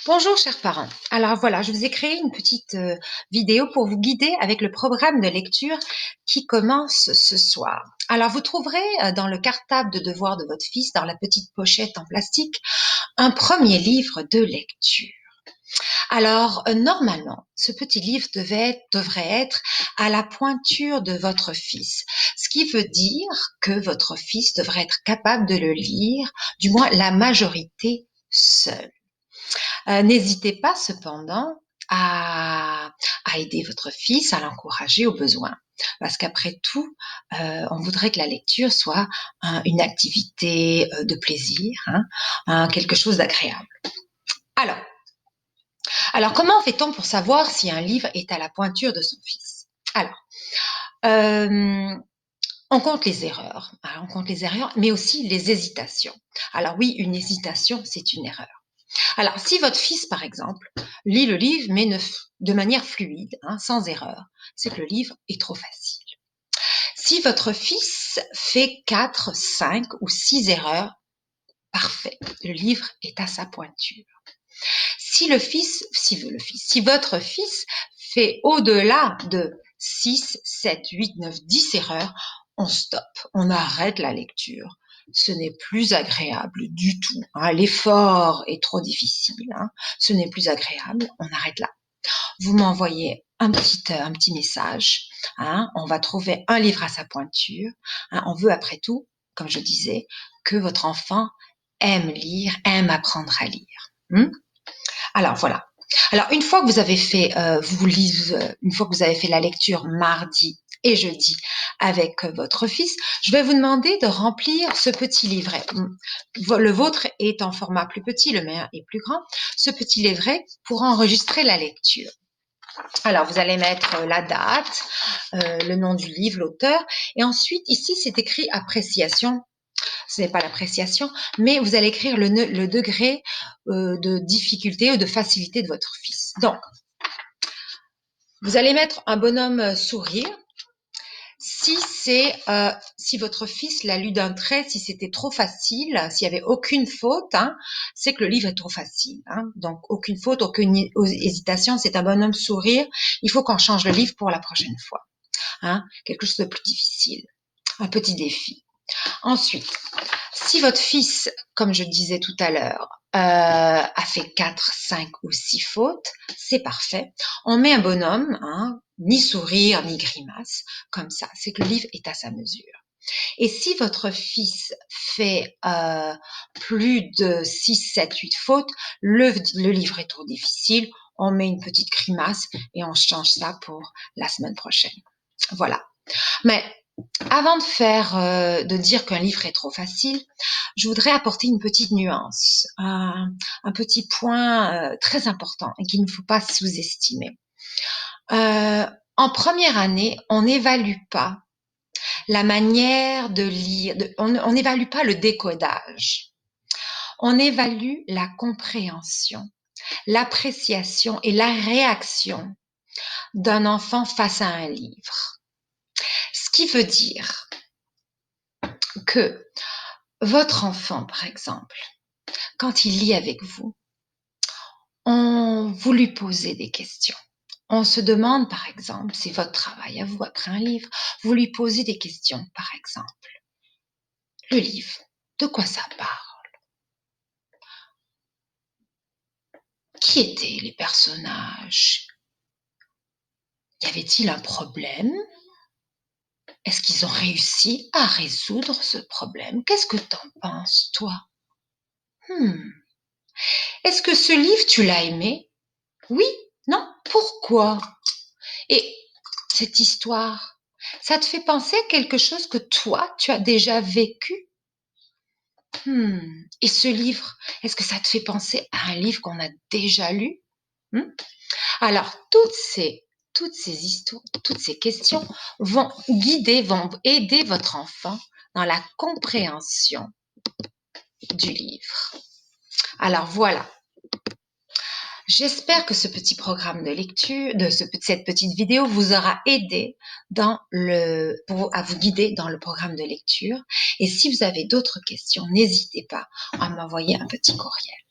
Bonjour chers parents. Alors voilà, je vous ai créé une petite vidéo pour vous guider avec le programme de lecture qui commence ce soir. Alors vous trouverez dans le cartable de devoir de votre fils, dans la petite pochette en plastique, un premier livre de lecture. Alors normalement, ce petit livre devrait être à la pointure de votre fils, ce qui veut dire que votre fils devrait être capable de le lire, du moins la majorité seul. N'hésitez pas cependant à, à aider votre fils, à l'encourager au besoin. Parce qu'après tout, on voudrait que la lecture soit une activité de plaisir, quelque chose d'agréable. Alors, alors, comment fait-on pour savoir si un livre est à la pointure de son fils? Alors, euh, on compte les erreurs. Alors, on compte les erreurs, mais aussi les hésitations. Alors oui, une hésitation, c'est une erreur. Alors, si votre fils, par exemple, lit le livre, mais de manière fluide, sans erreur, c'est que le livre est trop facile. Si votre fils fait 4, 5 ou 6 erreurs, parfait, le livre est à sa pointure. Si votre fils fait au-delà de 6, 7, 8, 9, 10 erreurs, on stoppe, on arrête la lecture. Ce n'est plus agréable du tout. L'effort est trop difficile. Ce n'est plus agréable, on arrête là. Vous m'envoyez un petit message. On va trouver un livre à sa pointure. On veut après tout, comme je disais, que votre enfant aime lire, aime apprendre à lire. Alors voilà. Alors une fois que vous avez fait, une fois que vous avez fait la lecture mardi et jeudi avec votre fils, je vais vous demander de remplir ce petit livret. Le vôtre est en format plus petit, le mien est plus grand. Ce petit livret pour enregistrer la lecture. Alors vous allez mettre la date, le nom du livre, l'auteur, et ensuite ici c'est écrit appréciation. Ce n'est pas l'appréciation, mais vous allez écrire le degré de difficulté ou de facilité de votre fils. Donc, vous allez mettre un bonhomme sourire. Si votre fils l'a lu d'un trait, si c'était trop facile, s'il n'y avait aucune faute, c'est que le livre est trop facile. Donc, aucune faute, aucune hésitation, c'est un bonhomme sourire. Il faut qu'on change le livre pour la prochaine fois. Quelque chose de plus difficile, un petit défi. Ensuite, si votre fils, comme je disais tout à l'heure, a fait 4, 5 ou 6 fautes, c'est parfait. On met un bonhomme, ni sourire, ni grimace, comme ça. C'est que le livre est à sa mesure. Et si votre fils fait plus de 6, 7, 8 fautes, le livre est trop difficile, on met une petite grimace et on change ça pour la semaine prochaine. Voilà. Mais avant de dire qu'un livre est trop facile, je voudrais apporter une petite nuance, un petit point très important et qu'il ne faut pas sous-estimer. En première année, on n'évalue pas la manière de lire, on n'évalue pas le décodage. On évalue la compréhension, l'appréciation et la réaction d'un enfant face à un livre. Ce qui veut dire que votre enfant, par exemple, quand il lit avec vous, vous lui posez des questions. On se demande, par exemple, c'est votre travail à vous après un livre, vous lui posez des questions, par exemple. Le livre, de quoi ça parle? Qui étaient les personnages? Y avait-il un problème? Est-ce qu'ils ont réussi à résoudre ce problème? Qu'est-ce que t'en penses, toi? Est-ce que ce livre, tu l'as aimé? Oui? Non? Pourquoi? Et cette histoire, ça te fait penser à quelque chose que toi, tu as déjà vécu? Et ce livre, est-ce que ça te fait penser à un livre qu'on a déjà lu? Alors, toutes ces histoires, toutes ces questions vont aider votre enfant dans la compréhension du livre. Alors voilà. J'espère que ce petit programme de lecture, cette petite vidéo vous aura aidé à vous guider dans le programme de lecture. Et si vous avez d'autres questions, n'hésitez pas à m'envoyer un petit courriel.